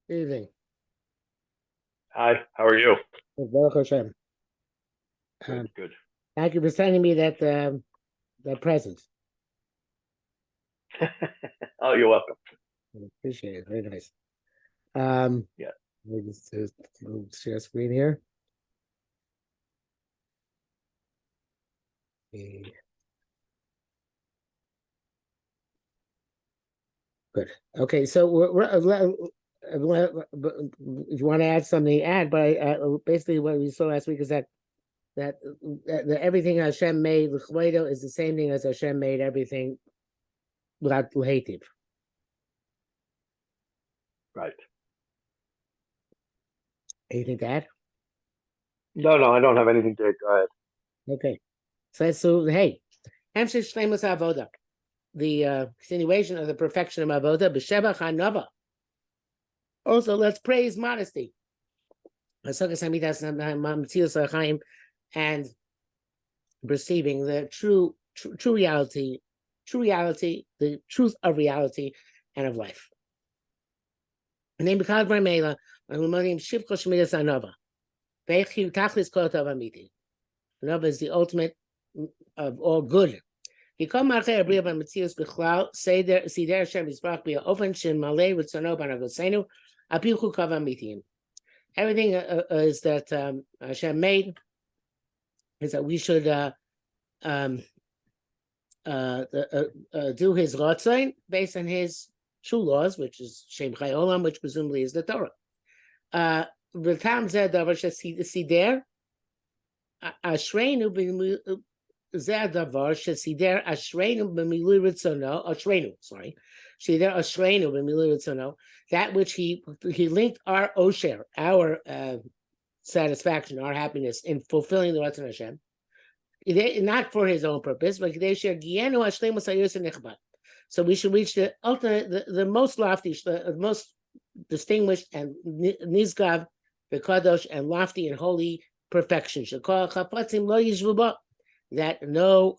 Evening. Hi, how are you? Baruch Hashem. Good, good. Thank you for sending me that present. Oh, you're welcome. I appreciate it. Very nice. Um, Yeah. let me just share screen here. Good. Okay, so if you want to add something, add. But basically, what we saw last week is that everything Hashem made, l'chvoido, is the same thing as Hashem made everything without l'hetiv. Right. Anything to add? No, I don't have anything to go ahead. Okay. So hey, Hemshech Shleimus Avoda, the continuation of the perfection of Avoda, b'shevach hanava. Also, let's praise modesty. And perceiving the true reality, the truth of reality and of life. And then because Barmela, Anova is the ultimate of all good. Everything is that Hashem made is that we should do his Ratzon based on his true laws, which is Shem Chai Olam, which presumably is the Torah. V'tam zeh davar shesider ashreinu zeh davar shesider ashreinu b'milui ritzono ashreinu. Sorry, shesider ashreinu b'milui ritzono. That which he linked our osher, our satisfaction, our happiness in fulfilling the Ratzon Hashem, not for his own purpose, but so we should reach the ultimate, the most lofty, the most distinguished and nizgav, the kadosh, and lofty and holy perfection. That no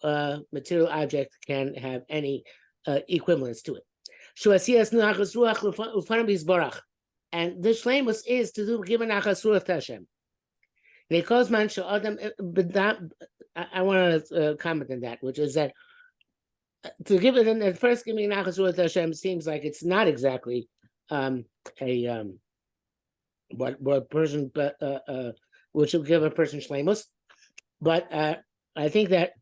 material object can have any equivalence to it. And the shleimus is to give an achas ruach to Hashem. I want to comment on that, which is that to give it in at first, giving nachas ruach to Hashem seems like it's not exactly what person which will give a person shleimus, but I think that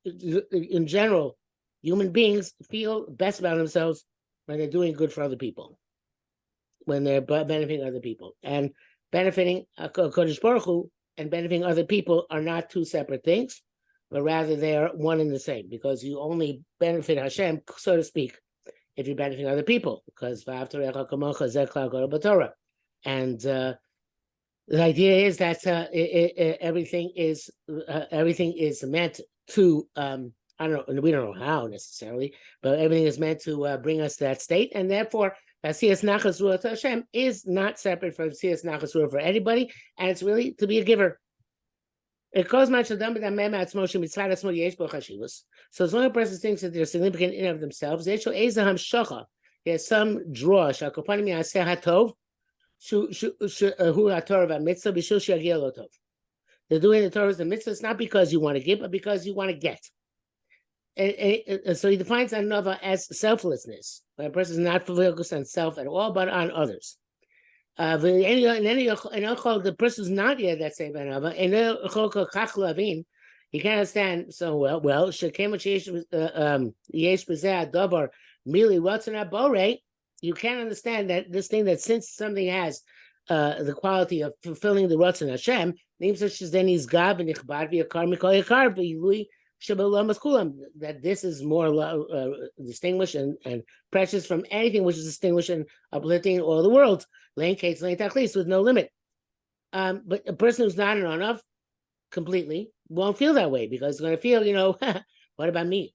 in general, human beings feel best about themselves when they're doing good for other people, when they're benefiting other people, and benefiting Kodesh Baruch Hu and benefiting other people are not two separate things, but rather they are one and the same, because you only benefit Hashem, so to speak, if you're benefiting other people, because and the idea is that everything is meant to I don't know, we don't know how necessarily, but everything is meant to bring us to that state, and therefore Siyas Nachas Ruach Hashem is not separate from Siyas Nachas Ruach for anybody, and it's really to be a giver. It calls much of them, but so as long as a person thinks that they're significant in and of themselves, there's some draw. They're doing the Torah's the mitzvahs not because you want to give, but because you want to get. So he defines anova as selflessness. When a person is not focused on self at all, but on others. The person is not yet that same anova. He can't understand so well. You can't understand that this thing that since something has the quality of fulfilling the Ratzon Hashem, names such as then he's Gav and Ichbad v'Yakar Mikol Yakar v'Yilui Shabbalam Kulam, that this is more distinguished and precious from anything which is distinguished and uplifting all the world. Lane Kates, Lane Tachlis, with no limit. But a person who's not enough completely won't feel that way, because he's going to feel, what about me?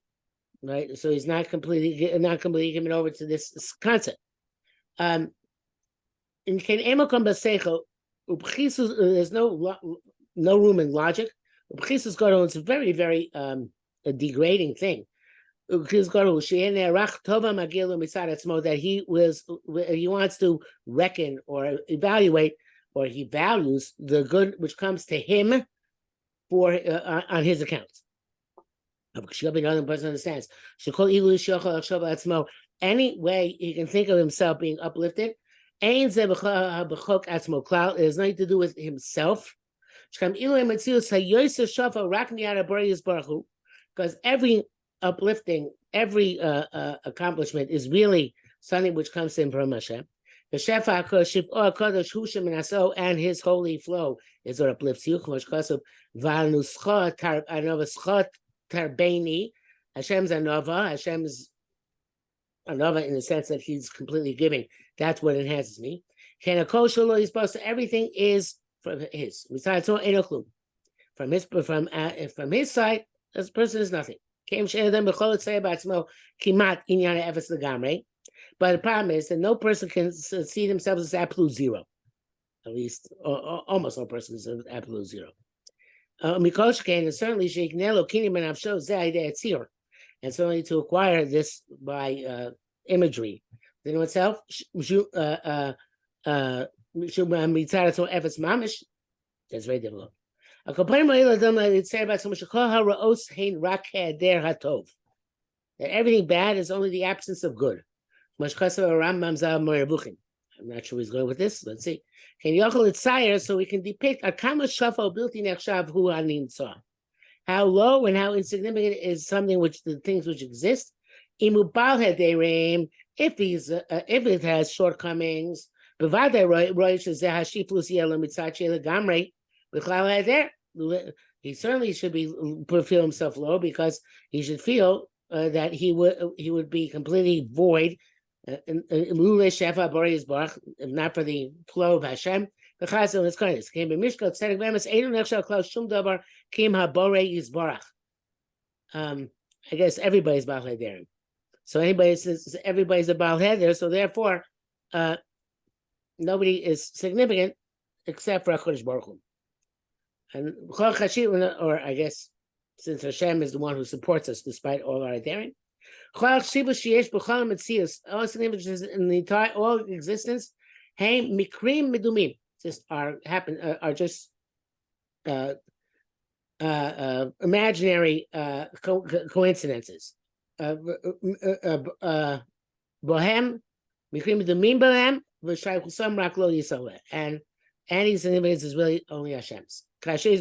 Right? So he's not completely giving over to this concept. In there's no room in logic. It's a very, very degrading thing. that he wants to reckon or evaluate, or he values the good which comes to him for on his account. Another person understands. Any way he can think of himself being uplifted, it has nothing to do with himself. Because every uplifting, every accomplishment is really something which comes in from Hashem. The Shefa and his holy flow is what uplifts you. Hashem's Anova. Hashem's Anova in the sense that he's completely giving. That's what enhances me. Everything is from his. From his side, this person is nothing. But the problem is that no person can see themselves as absolute zero. At least, or almost no person is absolute zero. And certainly, and certainly to acquire this by imagery. You know itself. That's very difficult. That everything bad is only the absence of good. I'm not sure he's going with this. Let's see. So we can depict how low and how insignificant is something which the things which exist. If it has shortcomings, he certainly should feel himself low, because he should feel that he would be completely void, if not for the flow of Hashem. I guess everybody's Baal Hederim. So anybody says everybody's a Baal Heder, so therefore nobody is significant except for HaKadosh Baruch Hu. And or I guess since Hashem is the one who supports us despite all our daring, all significance in the entire all existence, hey mikrim medumim, just are just imaginary coincidences. Bohem mikrim medumim bohem v'shaychusam rak lo yisaveh, and any significance is really only Hashem's. So he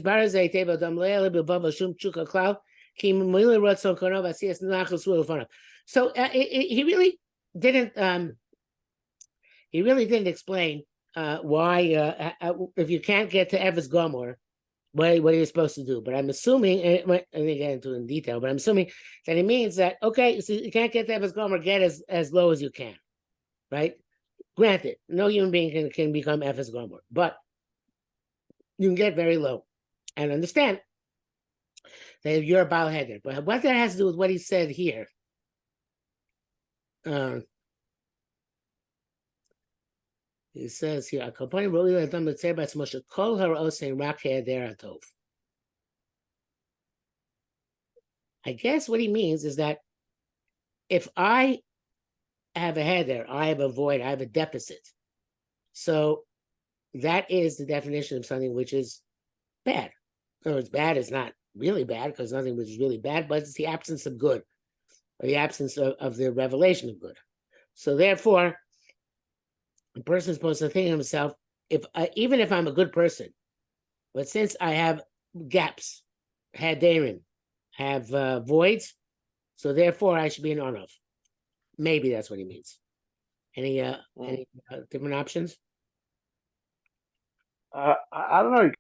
really didn't explain why if you can't get to Eves Gomer, what are you supposed to do? But I'm assuming, and I didn't get into it in detail, but I'm assuming that it means that, okay, so you can't get to Eves Gomer, get as low as you can, right? Granted, no human being can become Eves Gomer, but you can get very low and understand that you're a Baal Heder. But what that has to do with what he said here, he says here, I guess what he means is that if I have a heder, I have a void, I have a deficit. So that is the definition of something which is bad. In other words, bad is not really bad, because nothing which is really bad, but it's the absence of good, or the absence of the revelation of good. So therefore, a person is supposed to think of himself, even if I'm a good person, but since I have gaps, haderim, have voids, so therefore I should be an onav. Maybe that's what he means. Any different options? I don't know.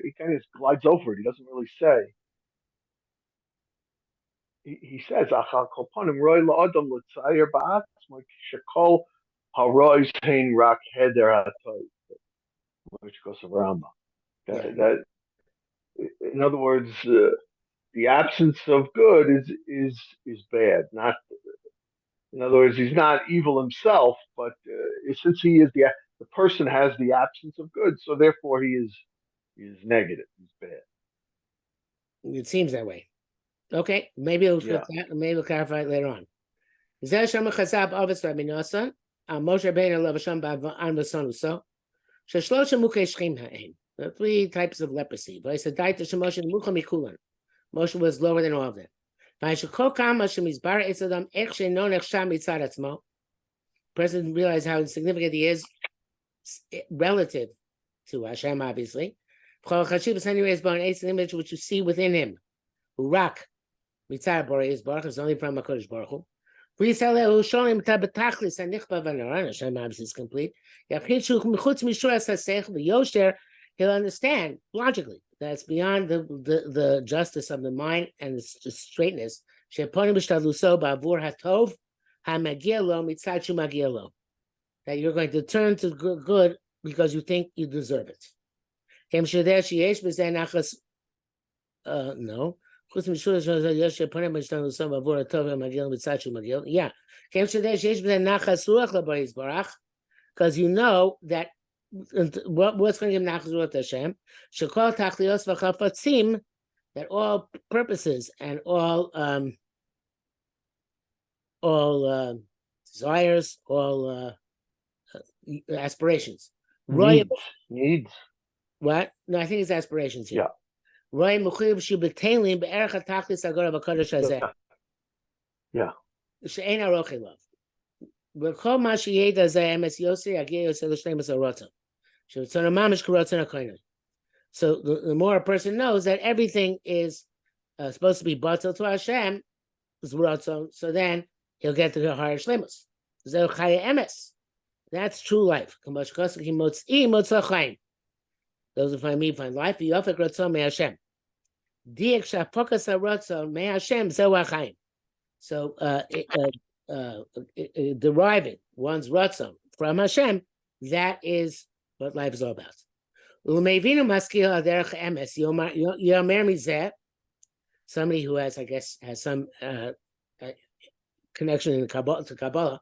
He kind of glides over it. He doesn't really say. He says, "Achal kolpanim roy laadam l'tzayer ba'atzmo shekol harois hein rak heder hatoy," which goes to Rambam. That, in other words, the absence of good is bad. Not, in other words, he's not evil himself, but since he is the person has the absence of good, so therefore he is negative. He's bad. It seems that way. Okay, maybe Yeah. we'll clarify it later on. Zeh Shama Chazab Avis Rabbi Nosson, Moshe Rabbeinu Lo V'Sham Ba'an V'Son Uso, Sheshlosha Mukei Shchim Ha'em. The 3 types of leprosy. But I said, Daita Shemoshe Mucha Mikulan. Moshe was lower than all of them. Person doesn't realize how insignificant he is relative to Hashem, obviously. Image which you see within him. Urak mitzad borei Baruch is only from HaKadosh Baruch Hu. Hashem obviously is complete. He'll understand logically that's beyond the justice of the mind and the straightness. That you're going to turn to good because you think you deserve it. No. Yeah. Because you know that what's going to give nachas ruach to Hashem? Shekol tachlios v'chafatzim, that all purposes and all desires, all aspirations. Needs. What? No, I think it's aspirations here. Yeah. Roy mechuyev shebeteilim be'erech hatachlis agora b'kodesh hazeh. Yeah. She'ein arochei love. V'kol ma sheyeda zeh emes yosei agei yosei l'shleimus harotzon. She'rotzon mamish k'rotzon hakoinen. So the more a person knows that everything is supposed to be batel to Hashem, is rotzon, so then he'll get to the higher shleimus. Zeh chaya emes. That's true life. Those who find me find life. Yofek rotzon me Hashem. Diek shafokas harotzon me Hashem zeu hachaim. So deriving one's rotzon from Hashem, that is what life is all about. Somebody who has, I guess, has some connection in Kabbalah to Kabbalah.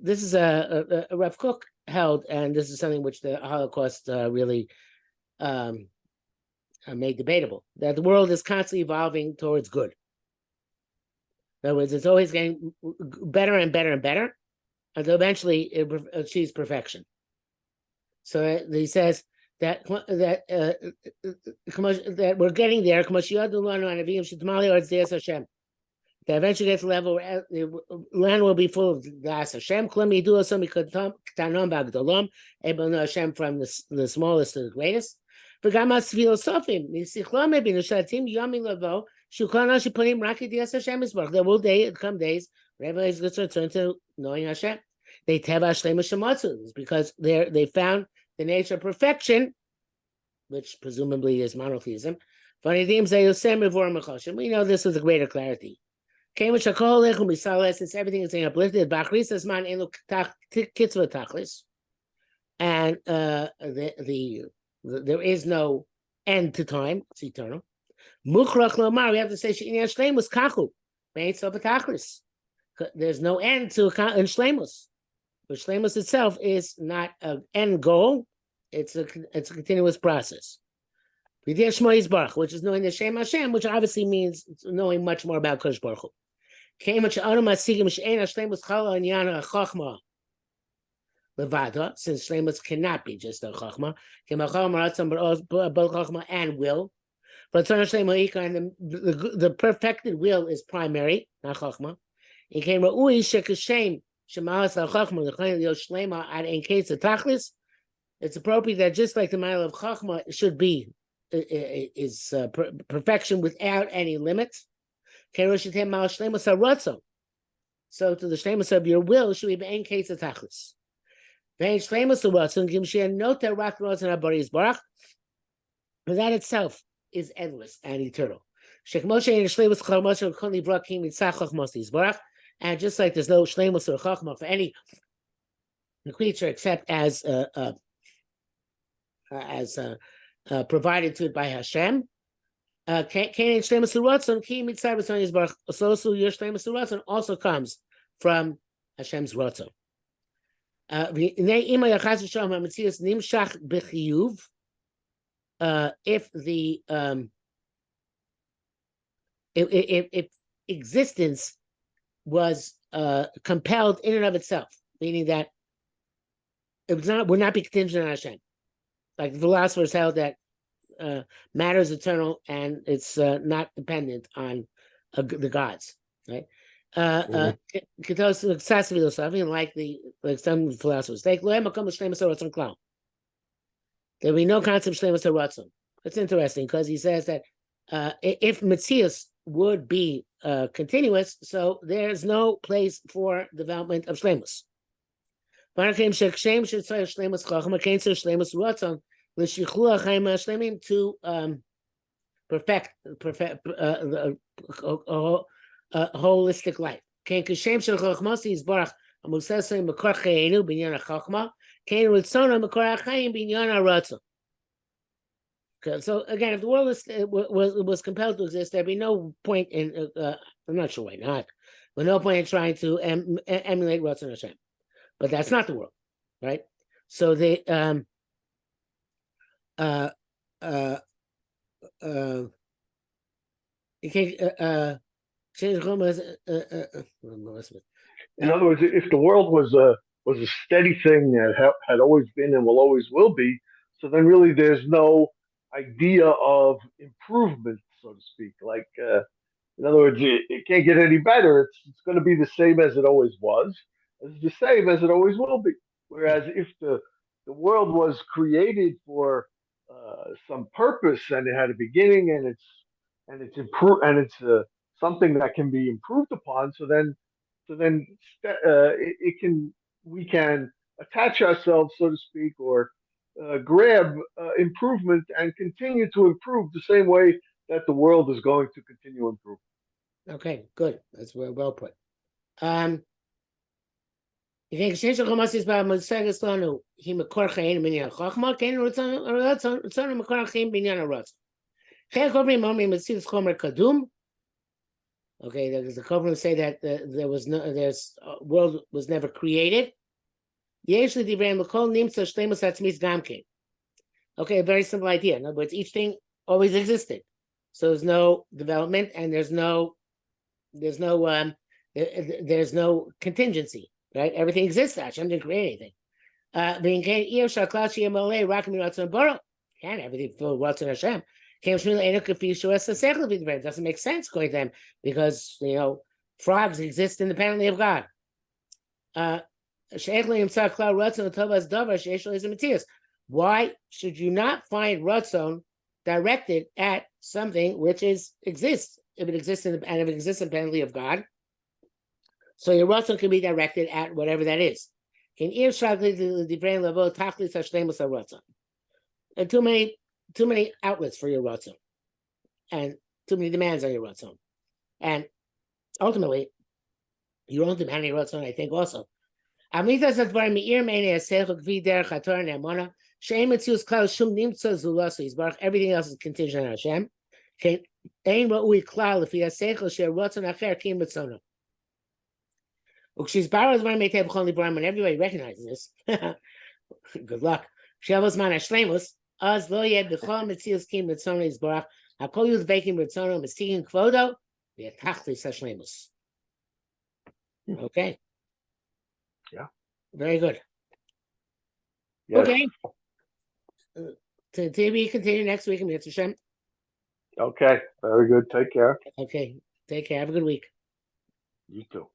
This is a Rav Kook held, and this is something which the Holocaust really made debatable, that the world is constantly evolving towards good. In other words, it's always getting better and better and better until eventually it achieves perfection. So he says that we're getting there. That eventually gets to the level where the land will be full of Das Hashem. Able to know Hashem from the smallest to the greatest. There will come days where everybody is going to return to knowing Hashem. Because they found the nature of perfection, which presumably is monotheism. We know this with a greater clarity. Since everything is being uplifted, and there is no end to time, it's eternal. We have to say there's no end to shleimus. But shleimus itself is not an end goal, it's a continuous process. Which is knowing the Shem Hashem, which obviously means knowing much more about Kodesh Baruch Hu. Since shleimus cannot be just a chachma, and will. But the perfected will is primary, not chachma. It's appropriate that just like the mile of chachma should be perfection without any limits. So to the shleimus of your will should be in case of tachlis. But that itself is endless and eternal. And just like there's no shleimus or chachma for any creature except as provided to it by Hashem, also your shleimus also comes from Hashem's rotzon. if the if existence was compelled in and of itself, meaning that it would not be contingent on Hashem. Like the philosophers held that matter is eternal and it's not dependent on the gods, right? Like some philosophers take there'll be no concept of shlemus haratzon. It's interesting because he says that if Metzius would be continuous, so there's no place for development of shlemus. To perfect holistic life. Okay, so again, if the world was compelled to exist, there'd be no point in. I'm not sure why not, but no point in trying to emulate Ratzon Hashem. But that's not the world, right? So they you can't change. In other words, if the world was a steady thing that had always been and will always will be, so then really there's no idea of improvement, so to speak. Like, in other words, it can't get any better. It's going to be the same as it always was. It's the same as it always will be. Whereas if the world was created for some purpose and it had a beginning and it's something that can be improved upon, so then it can we can attach ourselves, so to speak, or grab improvement and continue to improve the same way that the world is going to continue improving. Okay, good. That's well put. You think Shesh Chomas by Musagas Lanu, he Makor Chain Binyan Chachma, Kain Rutzon Makor Chain Binyan Rutz. Chain Kobri Mami Masis Chomer Kadum. Okay, the Kobrim say that there's world was never created. Yeshli Divrei Makol Nimsa Shlemus Atzmis Gamkein. Okay, a very simple idea. In other words, each thing always existed. So there's no development and there's no contingency, right? Everything exists. Hashem didn't create anything. Can everything fill what's in Hashem? It doesn't make sense going to them because frogs exist independently of God. Why should you not find Ratzon directed at something which exists? If it exists and if it exists independently of God, so your Ratzon can be directed at whatever that is. And too many outlets for your Ratzon, and too many demands on your Ratzon, and ultimately you don't demand your Ratzon. I think also. Everything else is contingent on Hashem. When everybody recognizes this, good luck. Okay. Yeah. Very good. Yes. Okay. To be continued next week. Okay. Very good. Take care. Okay. Take care. Have a good week. You too.